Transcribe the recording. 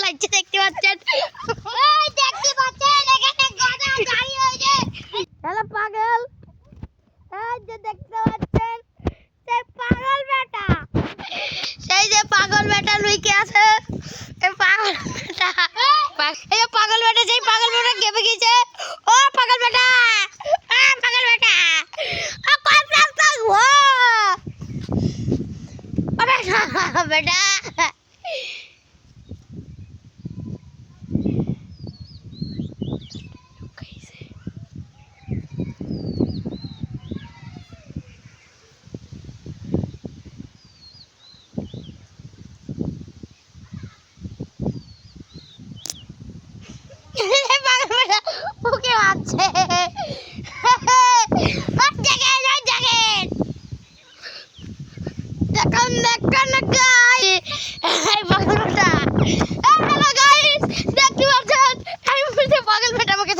চালাচ্ছে দেখতে পাচ্ছেন। দেখতে পাচ্ছেন এখানে গদা দাঁড়িয়ে হয়েছে। হ্যালো পাগল, এই যে দেখতে পাচ্ছেন সেই পাগল বেটা, সেই যে পাগল বেটা লুইকে আছে। এই পাগল বেটা, এই পাগল বেটা, যেই পাগল বেটা কেঁপে গেছে। ও পাগল বেটা, পাগল বেটা, কয় প্লাস ও বেটা। ওকে আছে দেখুন দেখুন পাগলটা। হ্যালো গাইস, দেখতে পাচ্ছেন আমি বলছি পাগল বেটা আমাকে